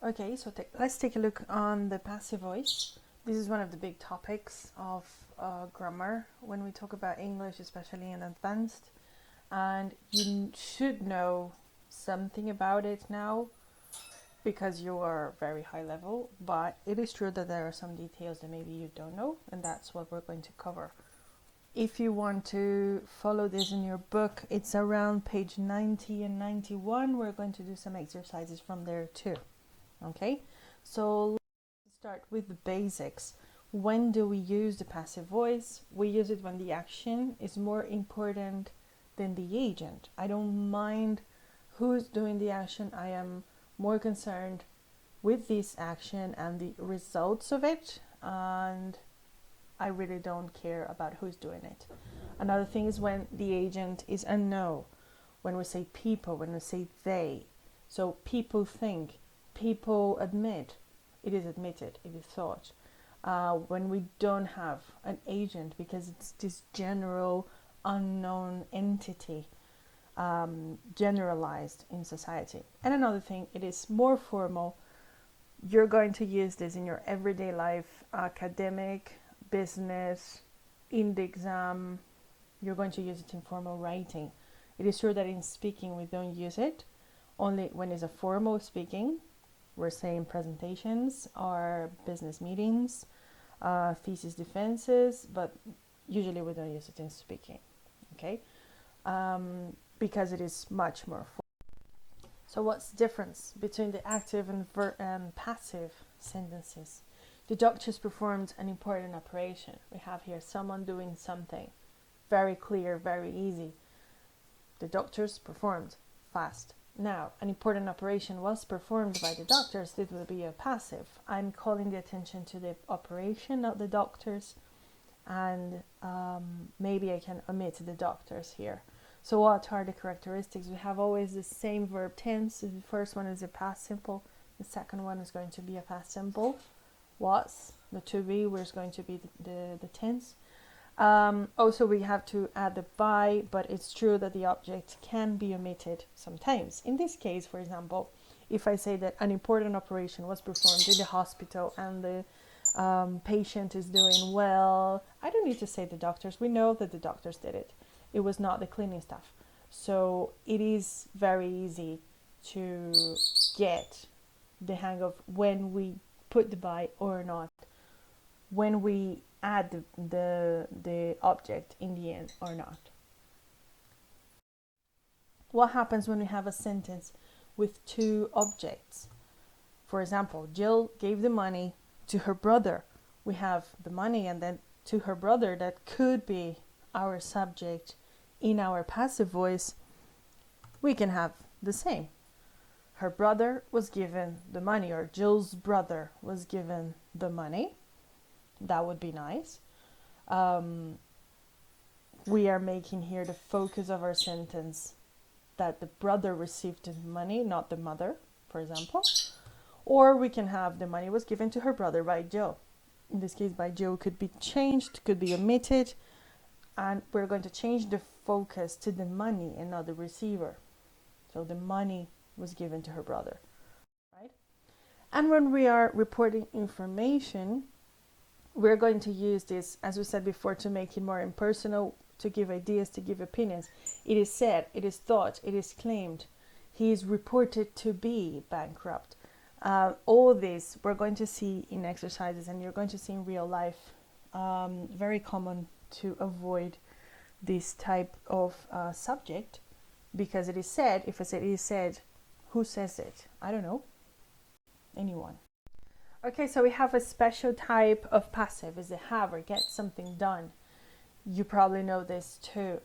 Okay, so let's take a look on the passive voice. This is one of the big topics of grammar when we talk about English, especially in advanced. And you should know something about it now because you are very high level, but it is true that there are some details that maybe you don't know, and that's what we're going to cover. If you want to follow this in your book, it's around page 90 and 91. We're going to do some exercises from there too. Okay, so let's start with the basics. When do we use the passive voice? We use it when the action is more important than the agent. I don't mind who's doing the action. I am more concerned with this action and the results of it, and I really don't care about who's doing it. Another thing is when the agent is a no. When we say people, when we say they. So people think, people admit, it is admitted, it is thought. When we don't have an agent because it's this general unknown entity, generalized in society. And another thing, it is more formal. You're going to use this in your everyday life, academic, business, in the exam. You're going to use it in formal writing. It is true that in speaking we don't use it, only when it's a formal speaking. We're saying presentations or business meetings, thesis defenses, but usually we don't use it in speaking, okay? Because it is much more formal. So what's the difference between the active and passive sentences? The doctors performed an important operation. We have here someone doing something. Very clear, very easy. The doctors performed fast. Now, an important operation was performed by the doctors. It will be a passive. I'm calling the attention to the operation, not the doctors. And maybe I can omit the doctors here. So what are the characteristics? We have always the same verb tense. The first one is a past simple. The second one is going to be a past simple. Was, the to be, where is going to be the tense. Also, we have to add the by, but it's true that the object can be omitted sometimes. In this case, for example, if I say that an important operation was performed in the hospital and the patient is doing well, I don't need to say the doctors. We know that the doctors did it. It was not the cleaning staff. So it is very easy to get the hang of when we put the by or not, when we add the object in the end or not. What happens when we have a sentence with two objects? For example, Jill gave the money to her brother. We have the money and then to her brother. That could be our subject. In our passive voice, we can have the same. Her brother was given the money, or Jill's brother was given the money. That would be nice. We are making here the focus of our sentence that the brother received the money, not the mother, for example. Or we can have the money was given to her brother by Jill. In this case, by Jill could be changed, could be omitted, and we're going to change the focus to the money and not the receiver. So the money was given to her brother, right? And when we are reporting information, we're going to use this, as we said before, to make it more impersonal, to give ideas, to give opinions. It is said, it is thought, it is claimed. He is reported to be bankrupt. All this we're going to see in exercises, and you're going to see in real life. Very common to avoid this type of subject, because it is said. If I say it is said, who says it? I don't know. Anyone. Okay, so we have a special type of passive, is a have or get something done. You probably know this too.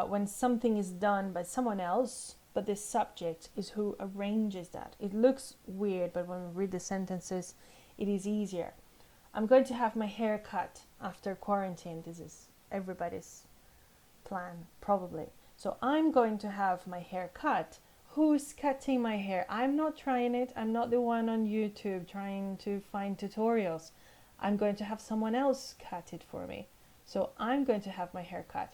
When something is done by someone else, but the subject is who arranges that. It looks weird, but when we read the sentences, it is easier. I'm going to have my hair cut after quarantine. This is everybody's plan, probably. So I'm going to have my hair cut. Who's cutting my hair? I'm not trying it. I'm not the one on YouTube trying to find tutorials. I'm going to have someone else cut it for me. So I'm going to have my hair cut.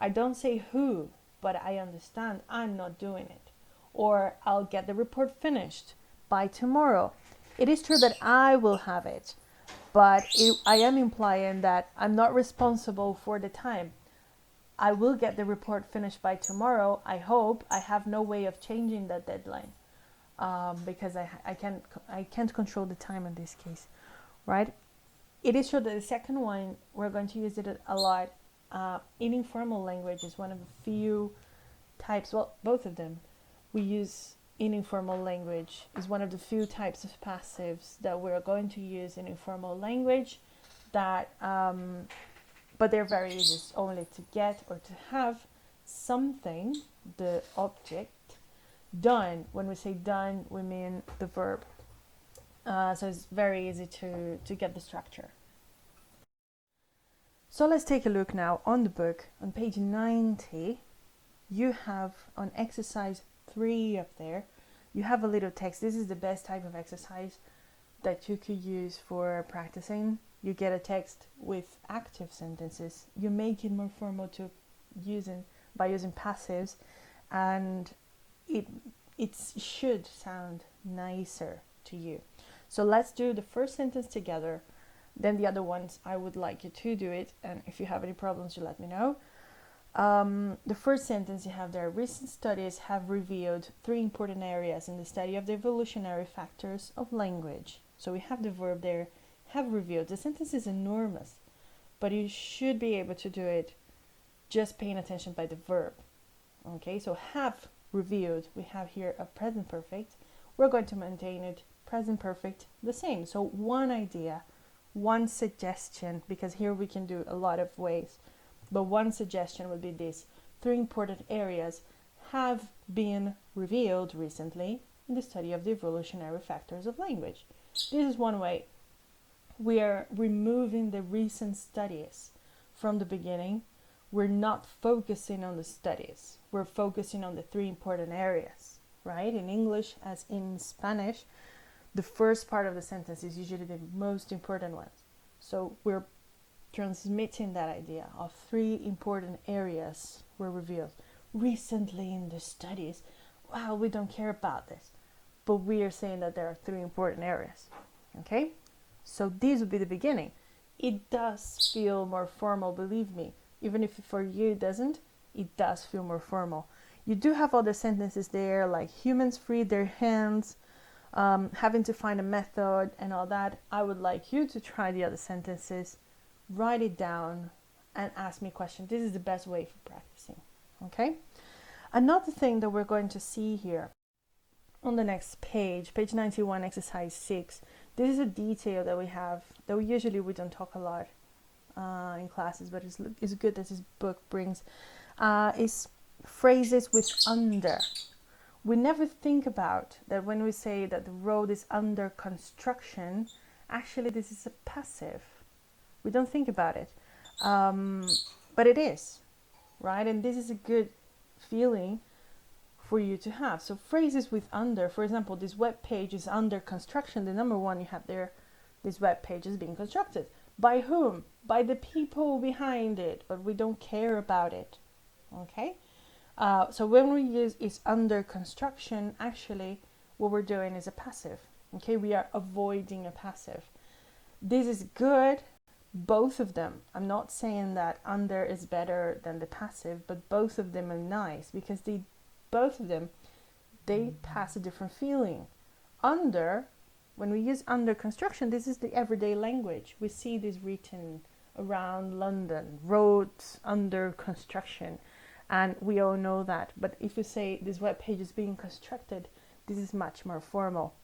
I don't say who, but I understand I'm not doing it. Or I'll get the report finished by tomorrow. It is true that I will have it, but I am implying that I'm not responsible for the time. I will get the report finished by tomorrow. I hope. I have no way of changing that deadline, because I can't control the time in this case, right? It is true that the second one, we're going to use it a lot. In informal language is one of the few types, well, both of them, we use in informal language, is one of the few types of passives that we're going to use in informal language that, but they're very easy. It's only to get or to have something, the object, done. When we say done, we mean the verb. So it's very easy to get the structure. So let's take a look now on the book. On page 90, you have on exercise 3 up there, you have a little text. This is the best type of exercise that you could use for practicing. You get a text with active sentences. You make it more formal by using passives, and it should sound nicer to you. So let's do the first sentence together. Then the other ones, I would like you to do it. And if you have any problems, you let me know. The first sentence you have there, recent studies have revealed 3 important areas in the study of the evolutionary factors of language. So we have the verb there, have revealed. The sentence is enormous, but you should be able to do it just paying attention by the verb. Okay, so have revealed, we have here a present perfect. We're going to maintain it present perfect the same. So one idea, one suggestion, because here we can do a lot of ways, but one suggestion would be this: 3 important areas have been revealed recently in the study of the evolutionary factors of language. This is one way. We are removing the recent studies from the beginning. We're not focusing on the studies. We're focusing on the 3 important areas, right? In English, as in Spanish, the first part of the sentence is usually the most important one. So we're transmitting that idea of 3 important areas were revealed recently in the studies. Wow, we don't care about this, but we are saying that there are 3 important areas. Okay, so these would be the beginning. It does feel more formal, believe me. Even if for you it doesn't, it does feel more formal. You do have other sentences there, like humans freed their hands, having to find a method and all that. I would like you to try the other sentences, write it down, and ask me questions. This is the best way for practicing. Okay? Another thing that we're going to see here on the next page, page 91, exercise 6. This is a detail that we have, that we don't talk a lot in classes, but it's good that this book brings, is phrases with under. We never think about that when we say that the road is under construction. Actually, this is a passive. We don't think about it, but it is, right? And this is a good feeling for you to have. So phrases with under, for example, this web page is under construction. The number 1 you have there, this web page is being constructed. By whom? By the people behind it, but we don't care about it. Okay? So when we use is under construction, actually what we're doing is a passive. Okay, we are avoiding a passive. This is good, both of them. I'm not saying that under is better than the passive, but both of them are nice because both of them pass a different feeling. Under, when we use under construction, this is the everyday language. We see this written around London, roads under construction. And we all know that. But if you say this web page is being constructed, this is much more formal.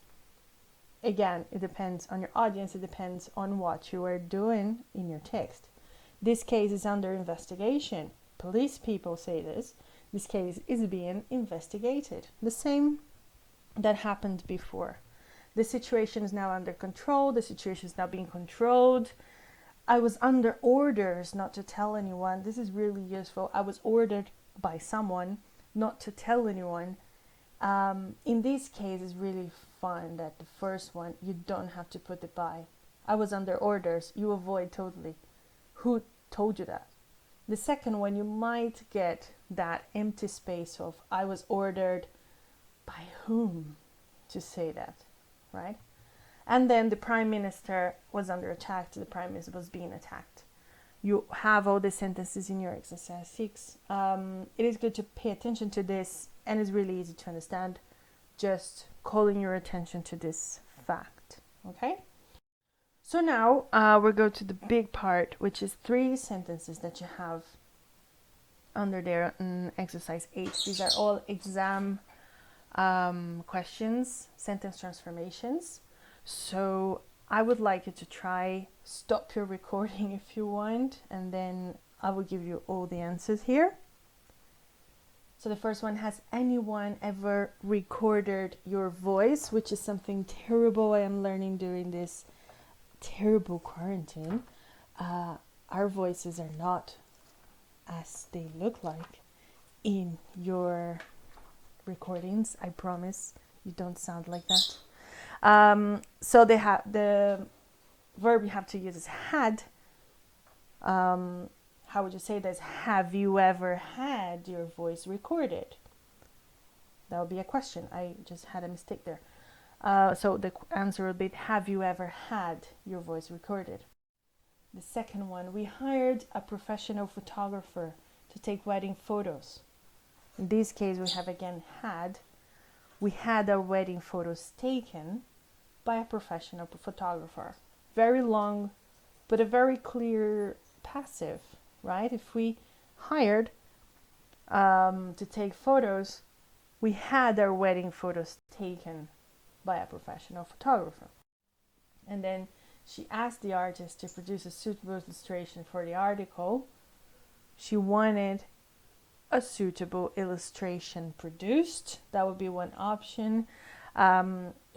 Again, it depends on your audience. It depends on what you are doing in your text. This case is under investigation. Police people say this. This case is being investigated. The same that happened before. The situation is now under control. The situation is now being controlled. I was under orders not to tell anyone. This is really useful. I was ordered by someone not to tell anyone. In this case, it's really fun that the first one, you don't have to put it by. I was under orders. You avoid totally. Who told you that? The second one, you might get that empty space of I was ordered by whom to say that, right? And then the prime minister was under attack, the prime minister was being attacked. You have all the sentences in your exercise 6. It is good to pay attention to this, and it's really easy to understand. Just calling your attention to this fact, okay? So now we'll go to the big part, which is 3 sentences that you have under there in exercise 8. These are all exam questions, sentence transformations. So I would like you to try stop your recording if you want, and then I will give you all the answers here. So the first one, has anyone ever recorded your voice? Which is something terrible I am learning during this terrible quarantine. Our voices are not as they look like in your recordings. I promise you don't sound like that. So they have the verb you have to use is had. How would you say this? Have you ever had your voice recorded? That would be a question. I just had a mistake there. So the answer would be, have you ever had your voice recorded? The second one, we hired a professional photographer to take wedding photos. In this case, we have again had. We had our wedding photos taken by a professional photographer. Very long, but a very clear passive, right? If we hired to take photos, we had our wedding photos taken by a professional photographer. And then she asked the artist to produce a suitable illustration for the article. She wanted a suitable illustration produced. That would be one option.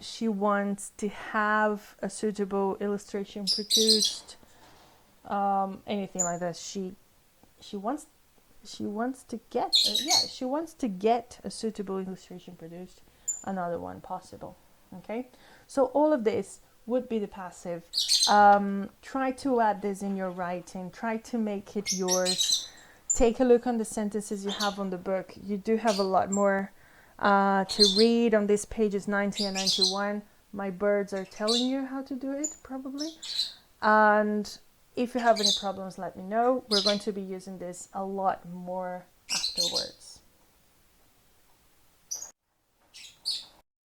She wants to have a suitable illustration produced. Anything like that. She wants to get a suitable illustration produced. Another one possible. Okay, so all of this would be the passive. Try to add this in your writing. Try to make it yours. Take a look on the sentences you have on the book. You do have a lot more to read on these pages 90 and 91. My birds are telling you how to do it, probably. And if you have any problems, let me know. We're going to be using this a lot more afterwards.